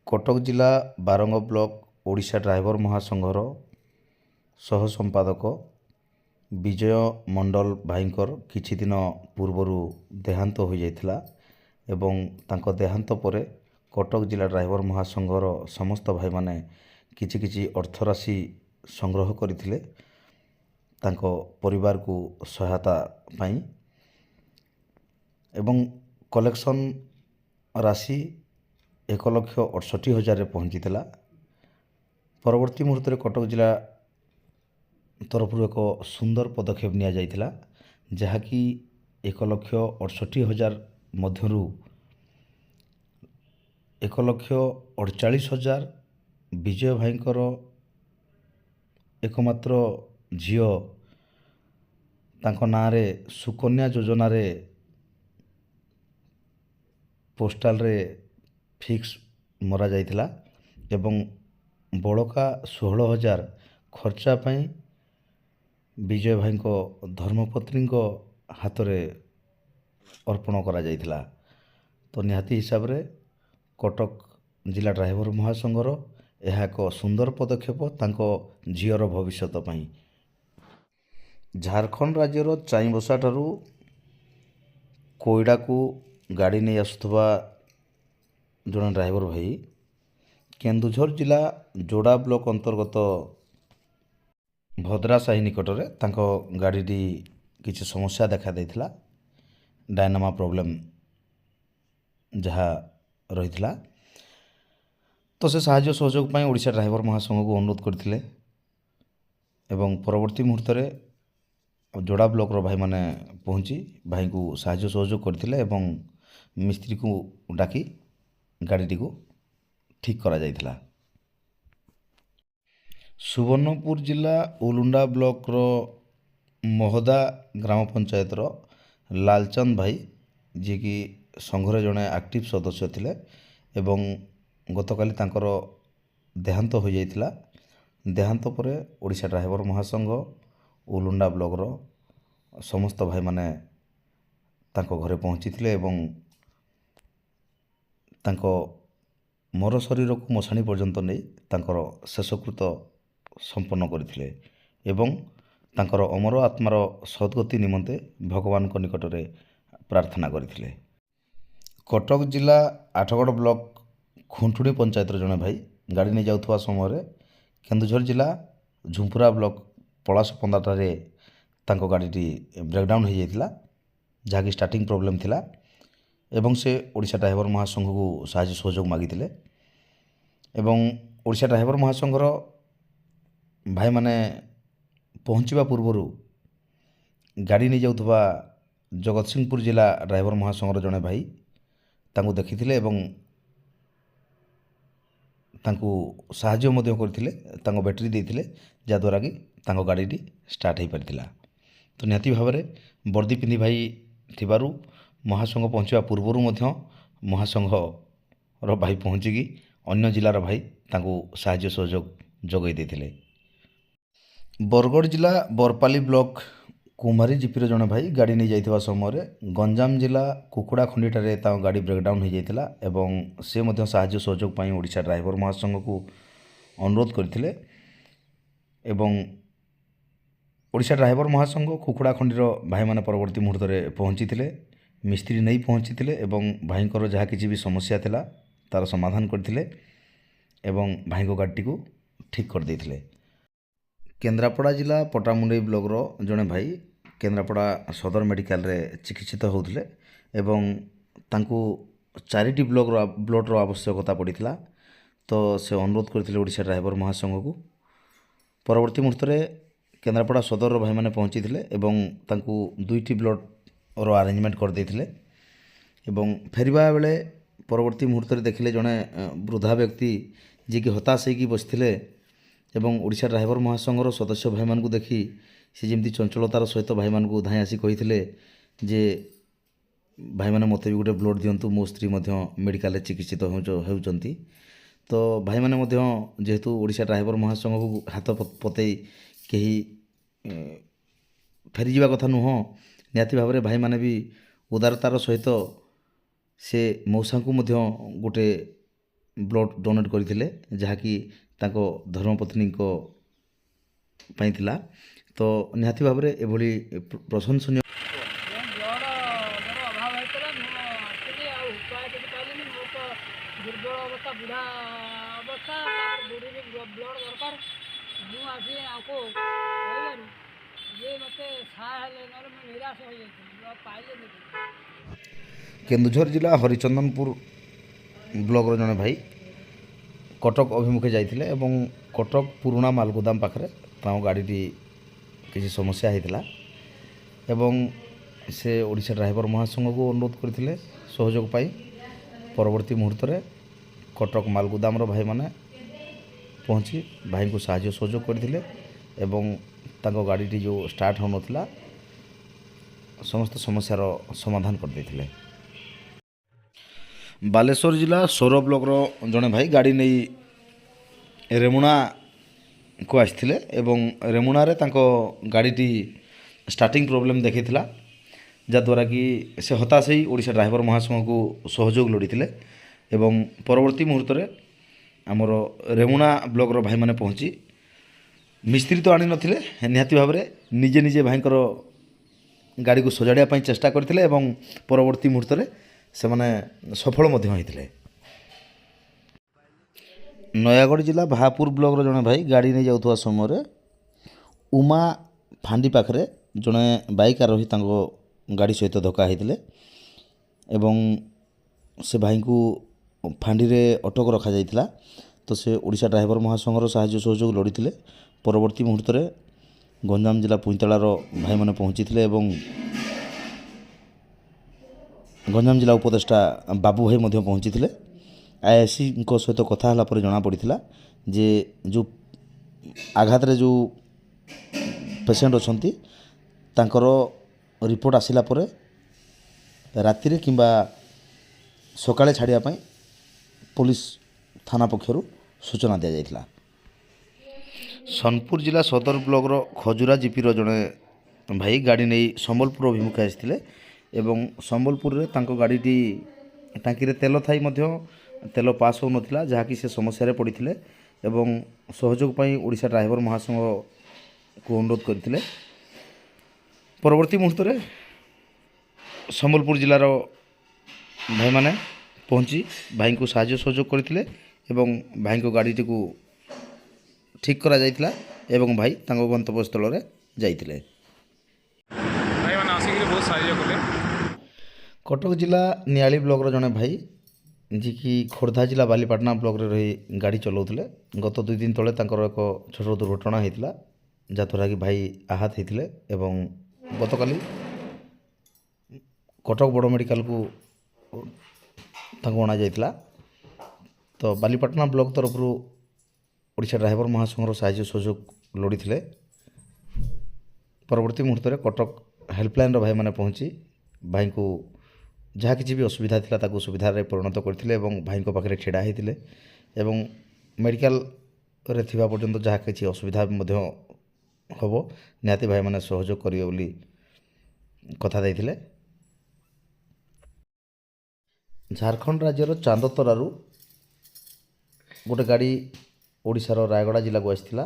କଟକ ଜିଲ୍ଲା Barang block Odisha driver ମହାସଂଘର ସହ ସମ୍ପାଦକ ବିଜୟ ମଣ୍ଡଲ ଭାଇଙ୍କର କିଛି ଦିନ ପୂର୍ବରୁ ଦେହାନ୍ତ ହୋଇଯାଇଥିଲା ଏବଂ ତାଙ୍କ ଦେହାନ୍ତ ପରେ କଟକ ଜିଲ୍ଲା ଡ୍ରାଇଭର ମହାସଂଘର ସମସ୍ତ ଭାଇମାନେ କିଛି କିଛି ଅର୍ଥରାଶି ସଂଗ୍ରହ କରିଥିଲେ ତାଙ୍କ ପରିବାରକୁ ସହାୟତା ପାଇଁ ଏବଂ କଲେକ୍ସନ୍ ରାଶି 1,68,000 ପହଞ୍ଚିଥିଲା। ପରବର୍ତ୍ତୀ ମୁହୂର୍ତ୍ତରେ କଟକ ଜିଲ୍ଲା ତରଫରୁ ଏକ ସୁନ୍ଦର ପଦକ୍ଷେପ ନିଆଯାଇଥିଲା, ଯାହାକି 1,68,000 ମଧ୍ୟରୁ 1,48,000 ବିଜୟ ଭାଇଙ୍କର ଏକମାତ୍ର ଝିଅ ତାଙ୍କ ନାଁରେ ସୁକନ୍ୟା ଯୋଜନାରେ ପୋଷ୍ଟାଲରେ ଫିକ୍ସ ମରାଯାଇଥିଲା ଏବଂ ବଳକା 16,000 ଖର୍ଚ୍ଚା ପାଇଁ ବିଜୟ ଭାଇଙ୍କ ଧର୍ମପତ୍ନୀଙ୍କ ହାତରେ ଅର୍ପଣ କରାଯାଇଥିଲା। ତ ନିହାତି ହିସାବରେ କଟକ ଜିଲ୍ଲା ଡ୍ରାଇଭର ମହାସଂଘର ଏହା ଏକ ସୁନ୍ଦର ପଦକ୍ଷେପ ତାଙ୍କ ଝିଅର ଭବିଷ୍ୟତ ପାଇଁ। ଝାଡ଼ଖଣ୍ଡ ରାଜ୍ୟର ଚାଇଁବସା ଠାରୁ କୋଇଡ଼ାକୁ ଗାଡ଼ି ନେଇ ଆସୁଥିବା ଜଣେ ଡ୍ରାଇଭର ଭାଇ କେନ୍ଦୁଝର ଜିଲ୍ଲା ଯୋଡ଼ା ବ୍ଲକ ଅନ୍ତର୍ଗତ ଭଦ୍ରାସାହି ନିକଟରେ ତାଙ୍କ ଗାଡ଼ିଟି କିଛି ସମସ୍ୟା ଦେଖା ଦେଇଥିଲା, ଡାଇନାମା ପ୍ରୋବ୍ଲେମ୍ ଯାହା ରହିଥିଲା। ତ ସେ ସାହାଯ୍ୟ ସହଯୋଗ ପାଇଁ ଓଡ଼ିଶା ଡ୍ରାଇଭର ମହାସଂଘକୁ ଅନୁରୋଧ କରିଥିଲେ ଏବଂ ପରବର୍ତ୍ତୀ ମୁହୂର୍ତ୍ତରେ ଯୋଡ଼ା ବ୍ଲକର ଭାଇମାନେ ପହଞ୍ଚି ଭାଇଙ୍କୁ ସାହାଯ୍ୟ ସହଯୋଗ କରିଥିଲେ ଏବଂ ମିସ୍ତ୍ରୀକୁ ଡାକି ଗାଡ଼ିଟିକୁ ଠିକ୍ କରାଯାଇଥିଲା। ସୁବର୍ଣ୍ଣପୁର ଜିଲ୍ଲା ଉଲୁଣ୍ଡା ବ୍ଲକର ମହଦା ଗ୍ରାମ ପଞ୍ଚାୟତର ଲାଲଚାନ୍ଦ ଭାଇ, ଯିଏକି ସଂଘରେ ଜଣେ ଆକ୍ଟିଭ ସଦସ୍ୟ ଥିଲେ ଏବଂ ଗତକାଲି ତାଙ୍କର ଦେହାନ୍ତ ହୋଇଯାଇଥିଲା। ଦେହାନ୍ତ ପରେ ଓଡ଼ିଶା ଡ୍ରାଇଭର ମହାସଂଘ ଉଲୁଣ୍ଡା ବ୍ଲକର ସମସ୍ତ ଭାଇମାନେ ତାଙ୍କ ଘରେ ପହଞ୍ଚିଥିଲେ ଏବଂ ତାଙ୍କ ମର ଶରୀରକୁ ମଶାଣି ପର୍ଯ୍ୟନ୍ତ ନେଇ ତାଙ୍କର ଶେଷକୃତ ସମ୍ପନ୍ନ କରିଥିଲେ ଏବଂ ତାଙ୍କର ଅମର ଆତ୍ମାର ସଦ୍ଗତି ନିମନ୍ତେ ଭଗବାନଙ୍କ ନିକଟରେ ପ୍ରାର୍ଥନା କରିଥିଲେ। କଟକ ଜିଲ୍ଲା ଆଠଗଡ଼ ବ୍ଲକ ଖୁଣ୍ଟୁଣି ପଞ୍ଚାୟତର ଜଣେ ଭାଇ ଗାଡ଼ି ନେଇ ଯାଉଥିବା ସମୟରେ କେନ୍ଦୁଝର ଜିଲ୍ଲା ଝୁମ୍ପୁରା ବ୍ଲକ ପଳାଶପନ୍ଦାଠାରେ ତାଙ୍କ ଗାଡ଼ିଟି ବ୍ରେକ୍ଡାଉନ୍ ହୋଇଯାଇଥିଲା, ଯାହାକି ଷ୍ଟାର୍ଟିଂ ପ୍ରୋବ୍ଲେମ୍ ଥିଲା ଏବଂ ସେ ଓଡ଼ିଶା ଡ୍ରାଇଭର ମହାସଂଘକୁ ସାହାଯ୍ୟ ସହଯୋଗ ମାଗିଥିଲେ ଏବଂ ଓଡ଼ିଶା ଡ୍ରାଇଭର ମହାସଂଘର ଭାଇମାନେ ପହଞ୍ଚିବା ପୂର୍ବରୁ ଗାଡ଼ି ନେଇଯାଉଥିବା ଜଗତସିଂହପୁର ଜିଲ୍ଲା ଡ୍ରାଇଭର ମହାସଂଘର ଜଣେ ଭାଇ ତାଙ୍କୁ ଦେଖିଥିଲେ ଏବଂ ତାଙ୍କୁ ସାହାଯ୍ୟ ମଧ୍ୟ କରିଥିଲେ, ତାଙ୍କ ବ୍ୟାଟେରୀ ଦେଇଥିଲେ, ଯାହାଦ୍ୱାରା କି ତାଙ୍କ ଗାଡ଼ିଟି ଷ୍ଟାର୍ଟ ହୋଇପାରିଥିଲା। ତ ନିହାତି ଭାବରେ ବର୍ଦ୍ଦି ପିନ୍ଧି ଭାଇ ଥିବାରୁ ମହାସଂଘ ପହଞ୍ଚିବା ପୂର୍ବରୁ ମଧ୍ୟ ମହାସଂଘର ଭାଇ ପହଞ୍ଚିକି ଅନ୍ୟ ଜିଲ୍ଲାର ଭାଇ ତାଙ୍କୁ ସାହାଯ୍ୟ ସହଯୋଗ ଯୋଗାଇ ଦେଇଥିଲେ। ବରଗଡ଼ ଜିଲ୍ଲା ବରପାଲି ବ୍ଲକ କୁମ୍ଭାରୀ ଜିପିର ଜଣେ ଭାଇ ଗାଡ଼ି ନେଇ ଯାଇଥିବା ସମୟରେ ଗଞ୍ଜାମ ଜିଲ୍ଲା କୁକୁଡ଼ାଖଣ୍ଡିଠାରେ ତାଙ୍କ ଗାଡ଼ି ବ୍ରେକ୍ଡାଉନ୍ ହୋଇଯାଇଥିଲା ଏବଂ ସେ ମଧ୍ୟ ସାହାଯ୍ୟ ସହଯୋଗ ପାଇଁ ଓଡ଼ିଶା ଡ୍ରାଇଭର ମହାସଂଘକୁ ଅନୁରୋଧ କରିଥିଲେ ଏବଂ ଓଡ଼ିଶା ଡ୍ରାଇଭର ମହାସଂଘ କୁକୁଡ଼ାଖଣ୍ଡିର ଭାଇମାନେ ପରବର୍ତ୍ତୀ ମୁହୂର୍ତ୍ତରେ ପହଞ୍ଚିଥିଲେ, ମିସ୍ତ୍ରୀ ନେଇ ପହଞ୍ଚିଥିଲେ ଏବଂ ଭାଇଙ୍କର ଯାହା କିଛି ବି ସମସ୍ୟା ଥିଲା ତା'ର ସମାଧାନ କରିଥିଲେ ଏବଂ ଭାଇଙ୍କ ଗାଡ଼ିଟିକୁ ଠିକ୍ କରିଦେଇଥିଲେ। କେନ୍ଦ୍ରାପଡ଼ା ଜିଲ୍ଲା ପଟାମୁଣ୍ଡେଇ ବ୍ଲକର ଜଣେ ଭାଇ କେନ୍ଦ୍ରାପଡ଼ା ସଦର ମେଡ଼ିକାଲରେ ଚିକିତ୍ସିତ ହେଉଥିଲେ ଏବଂ ତାଙ୍କୁ 4ଟି ବ୍ଲଡ଼ର ଆବଶ୍ୟକତା ପଡ଼ିଥିଲା। ତ ସେ ଅନୁରୋଧ କରିଥିଲେ ଓଡ଼ିଶା ଡ୍ରାଇଭର ମହାସଂଘକୁ। ପରବର୍ତ୍ତୀ ମୁହୂର୍ତ୍ତରେ କେନ୍ଦ୍ରାପଡ଼ା ସଦରର ଭାଇମାନେ ପହଞ୍ଚିଥିଲେ ଏବଂ ତାଙ୍କୁ 2ଟି ବ୍ଲଡ଼ର ଆରେଞ୍ଜମେଣ୍ଟ କରିଦେଇଥିଲେ ଏବଂ ଫେରିବା ବେଳେ ପରବର୍ତ୍ତୀ ମୁହୂର୍ତ୍ତରେ ଦେଖିଲେ ଜଣେ ବୃଦ୍ଧା ବ୍ୟକ୍ତି ଯିଏକି ହତାଶ ହୋଇକି ବସିଥିଲେ ଏବଂ ଓଡ଼ିଶା ଡ୍ରାଇଭର ମହାସଂଘର ସଦସ୍ୟ ଭାଇମାନଙ୍କୁ ଦେଖି ସେ ଯେମିତି ଚଞ୍ଚଳତାର ସହିତ ଭାଇମାନଙ୍କୁ ଧାଇଁ ଆସି କହିଥିଲେ ଯେ ଭାଇମାନେ ମୋତେ ବି ଗୋଟେ ବ୍ଲଡ଼ ଦିଅନ୍ତୁ, ମୋ ସ୍ତ୍ରୀ ମଧ୍ୟ ମେଡ଼ିକାଲରେ ଚିକିତ୍ସିତ ହେଉଛନ୍ତି। ତ ଭାଇମାନେ ମଧ୍ୟ ଯେହେତୁ ଓଡ଼ିଶା ଡ୍ରାଇଭର ମହାସଂଘକୁ ହାତ ପତେଇ କେହି ଫେରିଯିବା କଥା ନୁହଁ, ନିହାତି ଭାବରେ ଭାଇମାନେ ବି ଉଦାରତାର ସହିତ ସେ ମଉସାଙ୍କୁ ମଧ୍ୟ ଗୋଟେ ବ୍ଲଡ଼ ଡୋନେଟ୍ କରିଥିଲେ, ଯାହାକି ତାଙ୍କ ଧର୍ମପତ୍ନୀଙ୍କ ପାଇଁ ଥିଲା। ତ ନିହାତି ଭାବରେ ଏଭଳି ପ୍ରଶଂସନୀୟ ବ୍ଲଡ଼ ମୋର ଅଭାବ ହେଇଥିଲା। ମୁଁ ଆସିଲି ଆଉ ଉପାୟ କିଛି ପାଇଲିନି। ମୋର ତ ଦୁର୍ବଳ ଅବସ୍ଥା, ବୁଢ଼ା ଅବସ୍ଥା, ତାପରେ ବୁଢ଼ୀରେ ବ୍ଲଡ଼ ଦରକାର। ମୁଁ ଆସି ଆଙ୍କୁ କହିବାରୁ ଇଏ ମୋତେ ସାହା ହେଲେ, ନହେଲେ ମୁଁ ନିରାଶ ହୋଇଯାଇଥିଲି। ବ୍ଲଡ଼ ପାଇଲେନି। କେନ୍ଦୁଝର ଜିଲ୍ଲା ହରିଚନ୍ଦନପୁର ବ୍ଲକର ଜଣେ ଭାଇ କଟକ ଅଭିମୁଖେ ଯାଇଥିଲେ ଏବଂ କଟକ ପୁରୁଣା ମାଲଗୋଦାମ ପାଖରେ ତାଙ୍କ ଗାଡ଼ିଟି କିଛି ସମସ୍ୟା ହେଇଥିଲା ଏବଂ ସେ ଓଡ଼ିଶା ଡ୍ରାଇଭର ମହାସଂଘକୁ ଅନୁରୋଧ କରିଥିଲେ ସହଯୋଗ ପାଇଁ। ପରବର୍ତ୍ତୀ ମୁହୂର୍ତ୍ତରେ କଟକ ମାଲଗୋଦାମର ଭାଇମାନେ ପହଞ୍ଚି ଭାଇଙ୍କୁ ସାହାଯ୍ୟ ସହଯୋଗ କରିଥିଲେ ଏବଂ ତାଙ୍କ ଗାଡ଼ିଟି ଯେଉଁ ଷ୍ଟାର୍ଟ ହେଉନଥିଲା ସମସ୍ତ ସମସ୍ୟାର ସମାଧାନ କରିଦେଇଥିଲେ। ବାଲେଶ୍ୱର ଜିଲ୍ଲା ସୋର ବ୍ଲକର ଜଣେ ଭାଇ ଗାଡ଼ି ନେଇ ରେମୁଣାକୁ ଆସିଥିଲେ ଏବଂ ରେମୁଣାରେ ତାଙ୍କ ଗାଡ଼ିଟି ଷ୍ଟାର୍ଟିଂ ପ୍ରୋବ୍ଲେମ୍ ଦେଖାଇଥିଲା, ଯାହାଦ୍ୱାରା କି ସେ ହତାଶ ହୋଇ ଓଡ଼ିଶା ଡ୍ରାଇଭର ମହାସଂଘକୁ ସହଯୋଗ ଲୋଡ଼ିଥିଲେ ଏବଂ ପରବର୍ତ୍ତୀ ମୁହୂର୍ତ୍ତରେ ଆମର ରେମୁଣା ବ୍ଲକର ଭାଇମାନେ ପହଞ୍ଚି ମିସ୍ତ୍ରୀ ତ ଆଣିନଥିଲେ, ନିହାତି ଭାବରେ ନିଜେ ନିଜେ ଭାଇଙ୍କର ଗାଡ଼ିକୁ ସଜାଡ଼ିବା ପାଇଁ ଚେଷ୍ଟା କରିଥିଲେ ଏବଂ ପରବର୍ତ୍ତୀ ମୁହୂର୍ତ୍ତରେ ସେମାନେ ସଫଳ ମଧ୍ୟ ହୋଇଥିଲେ। ନୟାଗଡ଼ ଜିଲ୍ଲା ଭାପୁର ବ୍ଲକର ଜଣେ ଭାଇ ଗାଡ଼ି ନେଇ ଯାଉଥିବା ସମୟରେ ଉମା ଫାଣ୍ଡି ପାଖରେ ଜଣେ ବାଇକ୍ ଆରୋହୀ ତାଙ୍କ ଗାଡ଼ି ସହିତ ଧକ୍କା ହୋଇଥିଲେ ଏବଂ ସେ ଭାଇଙ୍କୁ ଫାଣ୍ଡିରେ ଅଟକ ରଖାଯାଇଥିଲା। ତ ସେ ଓଡ଼ିଶା ଡ୍ରାଇଭର ମହାସଂଘର ସାହାଯ୍ୟ ସହଯୋଗ ଲୋଡ଼ିଥିଲେ। ପରବର୍ତ୍ତୀ ମୁହୂର୍ତ୍ତରେ ଗଞ୍ଜାମ ଜିଲ୍ଲା ପୁଇଁତାଳାର ଭାଇମାନେ ପହଞ୍ଚିଥିଲେ ଏବଂ ଗଞ୍ଜାମ ଜିଲ୍ଲା ଉପଦେଷ୍ଟା ବାବୁ ଭାଇ ମଧ୍ୟ ପହଞ୍ଚିଥିଲେ। ଆଇଆଇସିଙ୍କ ସହିତ କଥା ହେଲା ପରେ ଜଣାପଡ଼ିଥିଲା ଯେ ଯେଉଁ ଆଘାତରେ ଯେଉଁ ପେସେଣ୍ଟ ଅଛନ୍ତି ତାଙ୍କର ରିପୋର୍ଟ ଆସିଲା ପରେ ରାତିରେ କିମ୍ବା ସକାଳେ ଛାଡ଼ିବା ପାଇଁ ପୋଲିସ ଥାନା ପକ୍ଷରୁ ସୂଚନା ଦିଆଯାଇଥିଲା। ସୋନପୁର ଜିଲ୍ଲା ସଦର ବ୍ଲକର ଖଜୁରା ଜିପିର ଜଣେ ଭାଇ ଗାଡ଼ି ନେଇ ସମ୍ବଲପୁର ଅଭିମୁଖେ ଆସିଥିଲେ ଏବଂ ସମ୍ବଲପୁରରେ ତାଙ୍କ ଗାଡ଼ିଟି ଟାଙ୍କିରେ ତେଲ ଥାଇ ମଧ୍ୟ ତେଲ ପାସ୍ ହେଉନଥିଲା, ଯାହାକି ସେ ସମସ୍ୟାରେ ପଡ଼ିଥିଲେ ଏବଂ ସହଯୋଗ ପାଇଁ ଓଡ଼ିଶା ଡ୍ରାଇଭର ମହାସଂଘକୁ ଅନୁରୋଧ କରିଥିଲେ। ପରବର୍ତ୍ତୀ ମୁହୂର୍ତ୍ତରେ ସମ୍ବଲପୁର ଜିଲ୍ଲାର ଭାଇମାନେ ପହଞ୍ଚି ଭାଇଙ୍କୁ ସାହାଯ୍ୟ ସହଯୋଗ କରିଥିଲେ ଏବଂ ଭାଇଙ୍କ ଗାଡ଼ିଟିକୁ ଠିକ୍ କରାଯାଇଥିଲା ଏବଂ ଭାଇ ତାଙ୍କ ଗନ୍ତବ୍ୟସ୍ଥଳରେ ଯାଇଥିଲେ। ଭାଇମାନେ ଆସିକି ବହୁତ ସାହାଯ୍ୟ କଲେ। କଟକ ଜିଲ୍ଲା ନିଆଳି ବ୍ଲକର ଜଣେ ଭାଇ ଯିଏକି ଖୋର୍ଦ୍ଧା ଜିଲ୍ଲା ବାଲିପାଟଣା ବ୍ଲକରେ ରହି ଗାଡ଼ି ଚଲାଉଥିଲେ, ଗତ 2 ଦିନ ତଳେ ତାଙ୍କର ଏକ ଛୋଟ ଦୁର୍ଘଟଣା ହୋଇଥିଲା, ଯାହାଦ୍ୱାରା କି ଭାଇ ଆହତ ହୋଇଥିଲେ ଏବଂ ଗତକାଲି କଟକ ବଡ଼ ମେଡ଼ିକାଲକୁ ତାଙ୍କୁ ଅଣାଯାଇଥିଲା। ତ ବାଲିପାଟଣା ବ୍ଲକ ତରଫରୁ ଓଡ଼ିଶା ଡ୍ରାଇଭର ମହାସଂଘର ସାହାଯ୍ୟ ସହଯୋଗ ଲୋଡ଼ିଥିଲେ। ପରବର୍ତ୍ତୀ ମୁହୂର୍ତ୍ତରେ କଟକ ହେଲ୍ପଲାଇନ୍ର ଭାଇମାନେ ପହଞ୍ଚି ଭାଇଙ୍କୁ ଯାହା କିଛି ବି ଅସୁବିଧା ଥିଲା ତାକୁ ସୁବିଧାରେ ପରିଣତ କରିଥିଲେ ଏବଂ ଭାଇଙ୍କ ପାଖରେ ଛିଡ଼ା ହୋଇଥିଲେ ଏବଂ ମେଡ଼ିକାଲରେ ଥିବା ପର୍ଯ୍ୟନ୍ତ ଯାହା କିଛି ଅସୁବିଧା ମଧ୍ୟ ହେବ ନିହାତି ଭାଇମାନେ ସହଯୋଗ କରିବେ ବୋଲି କଥା ଦେଇଥିଲେ। ଝାଡ଼ଖଣ୍ଡ ରାଜ୍ୟର ଚାନ୍ଦତରାରୁ ଗୋଟେ ଗାଡ଼ି ଓଡ଼ିଶାର ରାୟଗଡ଼ା ଜିଲ୍ଲାକୁ ଆସିଥିଲା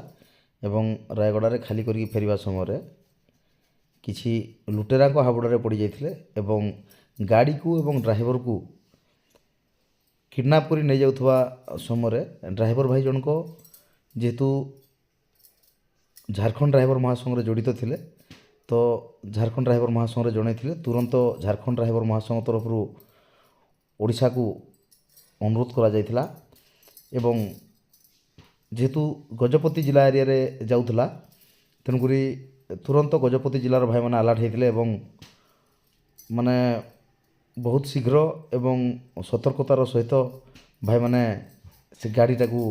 ଏବଂ ରାୟଗଡ଼ାରେ ଖାଲି କରିକି ଫେରିବା ସମୟରେ କିଛି ଲୁଟେରାଙ୍କ ହାବୁଡ଼ରେ ପଡ଼ିଯାଇଥିଲେ ଏବଂ ଗାଡ଼ିକୁ ଏବଂ ଡ୍ରାଇଭରକୁ କିଡ଼ନାପ୍ କରି ନେଇଯାଉଥିବା ସମୟରେ ଡ୍ରାଇଭର ଭାଇ ଜଣକ ଯେହେତୁ ଝାଡ଼ଖଣ୍ଡ ଡ୍ରାଇଭର ମହାସଂଘରେ ଜଡ଼ିତ ଥିଲେ, ତ ଝାଡ଼ଖଣ୍ଡ ଡ୍ରାଇଭର ମହାସଂଘରେ ଜଣାଇଥିଲେ। ତୁରନ୍ତ ଝାଡ଼ଖଣ୍ଡ ଡ୍ରାଇଭର ମହାସଂଘ ତରଫରୁ ଓଡ଼ିଶାକୁ ଅନୁରୋଧ କରାଯାଇଥିଲା ଏବଂ ଯେହେତୁ ଗଜପତି ଜିଲ୍ଲା ଏରିଆରେ ଯାଉଥିଲା, ତେଣୁକରି ତୁରନ୍ତ ଗଜପତି ଜିଲ୍ଲାର ଭାଇମାନେ ଆଲର୍ଟ ହୋଇଥିଲେ ଏବଂ ମାନେ ବହୁତ ଶୀଘ୍ର ଏବଂ ସତର୍କତାର ସହିତ ଭାଇମାନେ ସେ ଗାଡ଼ିଟାକୁ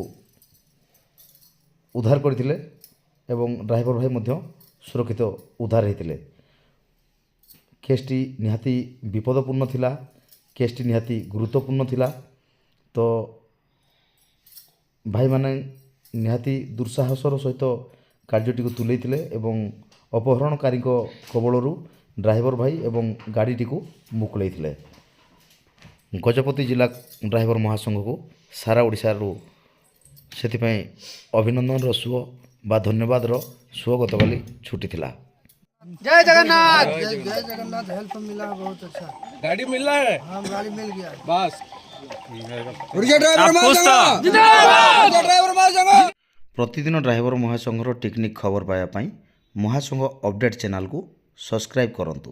ଉଦ୍ଧାର କରିଥିଲେ ଏବଂ ଡ୍ରାଇଭର ଭାଇ ମଧ୍ୟ ସୁରକ୍ଷିତ ଉଦ୍ଧାର ହୋଇଥିଲେ। କେସ୍ଟି ନିହାତି ବିପଦପୂର୍ଣ୍ଣ ଥିଲା, କେସ୍ଟି ନିହାତି ଗୁରୁତ୍ୱପୂର୍ଣ୍ଣ ଥିଲା। ତ ଭାଇମାନେ ନିହାତି ଦୁଃସାହସର ସହିତ କାର୍ଯ୍ୟଟିକୁ ତୁଲେଇଥିଲେ ଏବଂ ଅପହରଣକାରୀଙ୍କ କବଳରୁ ଡ୍ରାଇଭର ଭାଇ ଏବଂ ଗାଡ଼ିଟିକୁ ମୁକୁଳାଇଥିଲେ। ଗଜପତି ଜିଲ୍ଲା ଡ୍ରାଇଭର ମହାସଂଘକୁ ସାରା ଓଡ଼ିଶାରୁ ସେଥିପାଇଁ ଅଭିନନ୍ଦନର ସୁଅ ବା ଧନ୍ୟବାଦର ସୁଅ ଗତକାଲି ଛୁଟିଥିଲା। जय जगन्नाथ हेल्प मिला बहुत अच्छा। गाड़ी मिल रहा है। हाँ गाड़ी मिल गया बस ପ୍ରତିଦିନ ଡ୍ରାଇଭର ମହାସଂଘର ଟେକ୍ନିକ୍ ଖବର ପାଇବା ପାଇଁ ମହାସଂଘ ଅପଡେଟ୍ ଚ୍ୟାନେଲକୁ ସବସ୍କ୍ରାଇବ୍ କରନ୍ତୁ।